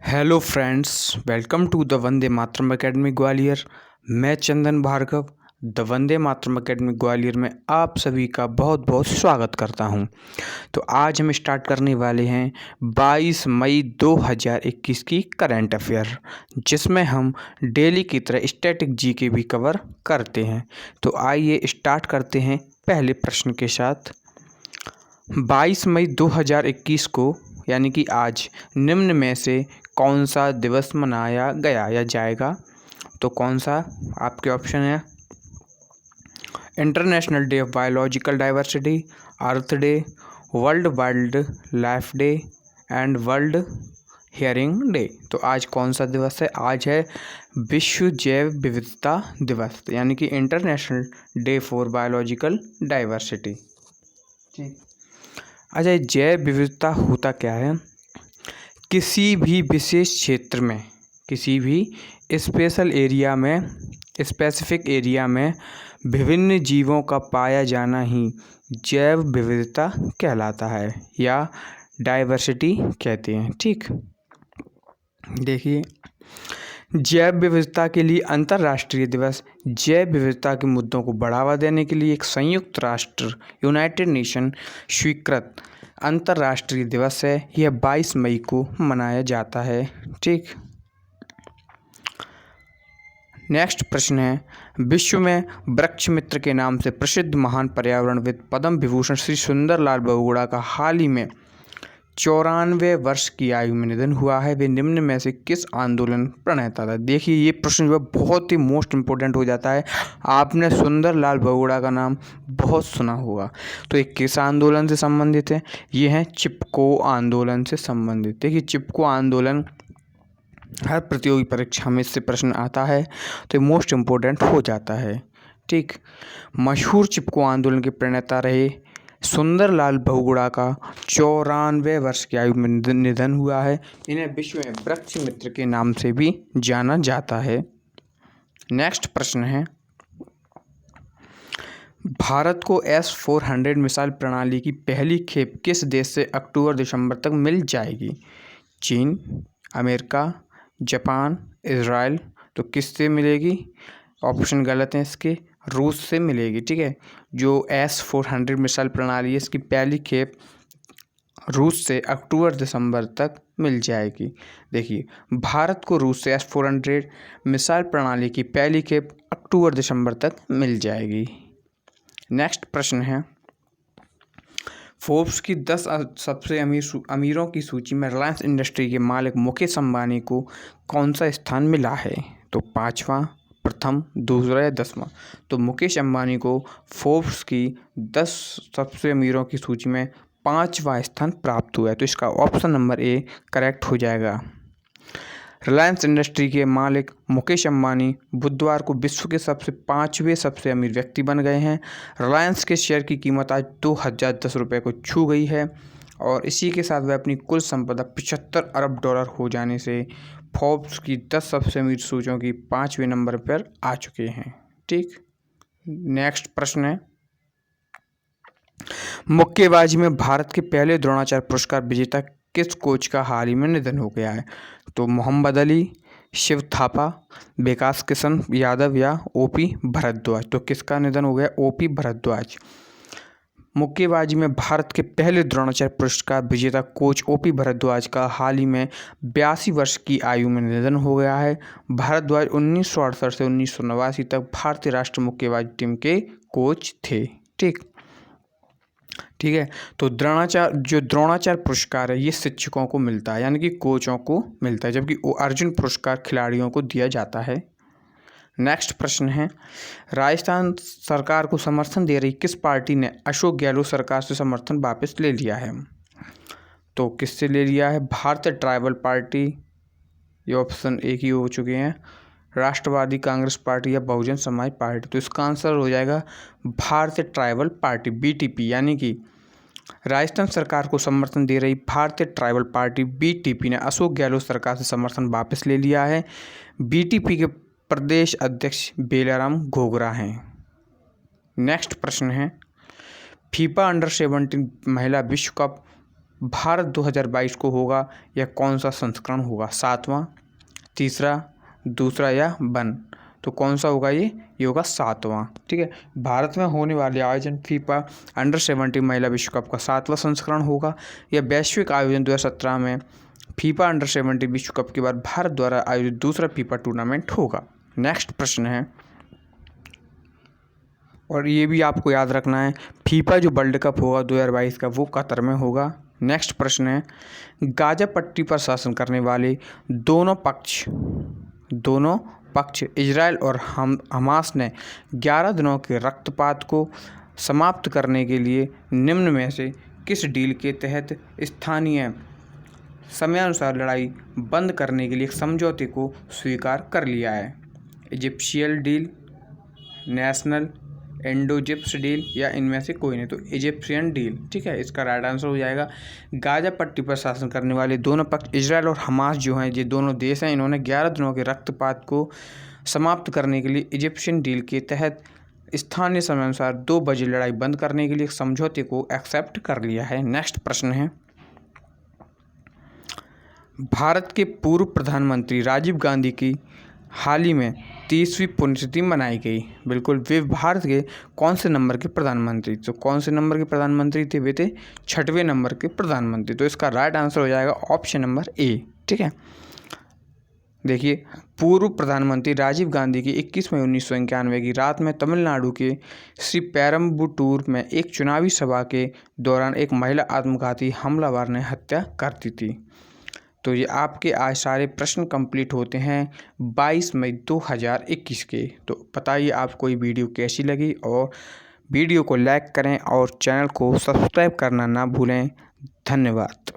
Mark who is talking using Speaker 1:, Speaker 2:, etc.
Speaker 1: Hello friends, welcome to the Vande Mataram academy Gwalior. मैं Chandan Bhargav the Vande Mataram academy Gwalior में आप सभी का बहुत बहुत स्वागत करता हूं। तो आज हम स्टार्ट करने वाले हैं 22 मई 2021 की करंट अफेयर, जिसमें हम डेली की तरह स्टैटिक जीके भी कवर करते हैं। तो आइए स्टार्ट करते हैं पहले प्रश्न के साथ। 22 मई 2021 को यानी कि आज निम्न में से कौन सा दिवस मनाया गया या जाएगा? तो कौन सा? आपके ऑप्शन है international day of biological diversity, earth day, world wild life day and world hearing day. तो आज कौन सा दिवस है? आज है विश्व जैव विविधता दिवस, यानी कि international day for biological diversity. ठीक। अच्छा, जैव विविधता होता क्या है? किसी भी विशेष क्षेत्र में, किसी भी स्पेसिफिक एरिया में विभिन्न जीवों का पाया जाना ही जैव विविधता कहलाता है या डाइवर्सिटी कहते हैं। ठीक, देखिए, जैव विविधता के लिए अंतर्राष्ट्रीय दिवस जैव विविधता के मुद्दों को बढ़ावा देने के लिए एक संयुक्त राष्ट्र यूनाइटेड नेशन स्वीकृत अंतर्राष्ट्रीय दिवस है। यह 22 मई को मनाया जाता है। ठीक, नेक्स्ट प्रश्न है, विश्व में वृक्ष मित्र के नाम से प्रसिद्ध महान पर्यावरणविद पद्म विभूषण श्री सुंदरलाल बहुगुणा का हाल ही में 94 वर्ष की आयु में निधन हुआ है। वे निम्न में से किस आंदोलन प्रणेता था? देखिए, ये प्रश्न जो है बहुत ही मोस्ट इम्पोर्टेंट हो जाता है। आपने सुंदरलाल बहुगुणा का नाम बहुत सुना होगा। तो ये किस आंदोलन से संबंधित है? ये है चिपको आंदोलन से संबंधित। देखिए, चिपको आंदोलन हर प्रतियोगी परीक्षा में इससे प्रश्न आता है, तो ये मोस्ट इम्पोर्टेंट हो जाता है। ठीक, मशहूर चिपको आंदोलन के प्रणेता रहे सुंदरलाल बहुगुणा का 94 वर्ष की आयु में निधन हुआ है। इन्हें विश्व में वृक्ष मित्र के नाम से भी जाना जाता है। नेक्स्ट प्रश्न है, भारत को S-400 मिसाइल प्रणाली की पहली खेप किस देश से अक्टूबर-दिसंबर तक मिल जाएगी? चीन, अमेरिका, जापान, इजराइल। तो किससे मिलेगी? ऑप्शन गलत हैं इसके, रूस से मिलेगी। ठीक है, जो S-400 मिसाइल प्रणाली है, इसकी पहली खेप रूस से अक्टूबर-दिसंबर तक मिल जाएगी। देखिए, भारत को रूस से S-400 मिसाइल प्रणाली की पहली खेप अक्टूबर-दिसंबर तक मिल जाएगी। नेक्स्ट प्रश्न है, फोर्ब्स की 10 सबसे अमीरों की सूची में रिलायंस इंडस्ट्री के मालिक मुकेश अंबानी को कौन सा स्थान मिला है? तो 5वां, प्रथम, दूसरा या 10वां? तो मुकेश अंबानी को फोर्ब्स की 10 सबसे अमीरों की सूची में 5वां स्थान प्राप्त हुआ है। तो इसका ऑप्शन नंबर ए करेक्ट हो जाएगा। रिलायंस इंडस्ट्री के मालिक मुकेश अंबानी बुधवार को विश्व के 5वें सबसे अमीर व्यक्ति बन गए हैं। रिलायंस के शेयर की कीमत आज 2010 रुपये को छू गई है और इसी के साथ वह अपनी कुल संपदा $75 अरब हो जाने से फोर्ब्स की 10 सबसे अमीर सूचियों की 5वें नंबर पर आ चुके हैं। ठीक, नेक्स्ट प्रश्न है, मुक्केबाजी में भारत के पहले द्रोणाचार्य पुरस्कार विजेता किस कोच का हाल ही में निधन हो गया है? तो मोहम्मद अली, शिव थापा, विकास किशन यादव या ओपी भारद्वाज। तो किसका निधन हो गया? ओपी भारद्वाज। मुक्केबाजी में भारत के पहले द्रोणाचार्य पुरस्कार विजेता कोच ओपी भारद्वाज का हाल ही में 82 वर्ष की आयु में निधन हो गया है। भारद्वाज 1968 से 1989 तक भारतीय राष्ट्रीय मुक्केबाजी टीम के कोच थे। ठीक है, तो द्रोणाचार्य पुरस्कार है, ये शिक्षकों को मिलता है, यानी कि कोचों को मिलता है, जबकि अर्जुन पुरस्कार खिलाड़ियों को दिया जाता है। नेक्स्ट प्रश्न है, राजस्थान सरकार को समर्थन दे रही किस पार्टी ने अशोक गहलोत सरकार से समर्थन वापस ले लिया है? तो किससे ले लिया है? भारतीय ट्राइबल पार्टी, ये ऑप्शन एक ही हो चुके हैं, राष्ट्रवादी कांग्रेस पार्टी या बहुजन समाज पार्टी। तो इसका आंसर हो जाएगा भारतीय ट्राइबल पार्टी, बीटीपी, यानी कि राजस्थान सरकार को समर्थन दे रही भारतीय ट्राइबल पार्टी बीटीपी ने अशोक गहलोत सरकार से समर्थन वापस ले लिया है। बीटीपी के प्रदेश अध्यक्ष बेलाराम घोगरा हैं। नेक्स्ट प्रश्न है, फीफा अंडर 17 महिला विश्व कप भारत 2022 को होगा, या कौन सा संस्करण होगा? 7वां, तीसरा, दूसरा या वन? तो कौन सा होगा ये होगा 7वां। ठीक है, भारत में होने वाले आयोजन फीफा अंडर 17 महिला विश्व कप का 7वां संस्करण होगा, या वैश्विक आयोजन 2017 में फीफा अंडर 17 विश्व कप के बाद भारत द्वारा आयोजित दूसरा फीफा टूर्नामेंट होगा। नेक्स्ट प्रश्न है, और ये भी आपको याद रखना है, फीफा जो वर्ल्ड कप होगा 2022 का वो कतर में होगा। नेक्स्ट प्रश्न है, गाजा पट्टी पर शासन करने वाले दोनों पक्ष इजराइल और हमास ने 11 दिनों के रक्तपात को समाप्त करने के लिए निम्न में से किस डील के तहत स्थानीय समयानुसार लड़ाई बंद करने के लिए एक समझौते को स्वीकार कर लिया है? इजिप्शियल डील, नेशनल इंडो-इजिप्ट डील, या इनमें से कोई नहीं? तो इजिप्शियन डील। ठीक है, इसका राइट आंसर हो जाएगा गाजा पट्टी पर शासन करने वाले दोनों पक्ष इजराइल और हमास जो हैं, ये दोनों देश हैं, इन्होंने 11 दिनों के रक्तपात को समाप्त करने के लिए इजिप्शियन डील के तहत स्थानीय समयानुसार 2 बजे लड़ाई बंद करने के लिए एक समझौते को एक्सेप्ट कर लिया है। नेक्स्ट प्रश्न है, भारत के पूर्व प्रधानमंत्री राजीव गांधी की हाल ही में 30वीं पुण्यतिथि मनाई गई। बिल्कुल, वे भारत के कौन से नंबर के प्रधानमंत्री? तो कौन से नंबर के प्रधानमंत्री थे? वे थे 6वें नंबर के प्रधानमंत्री। तो इसका राइट आंसर हो जाएगा ऑप्शन नंबर ए। ठीक है, देखिए, पूर्व प्रधानमंत्री राजीव गांधी की 21 मई 1991 की रात में तमिलनाडु के श्री पेरम्बुटूर में एक चुनावी सभा के दौरान एक महिला आत्मघाती हमलावर ने हत्या कर दी थी। तो ये आपके आज सारे प्रश्न कंप्लीट होते हैं 22 मई 2021 के। तो बताइए आपको ये वीडियो कैसी लगी, और वीडियो को लाइक करें और चैनल को सब्सक्राइब करना ना भूलें। धन्यवाद।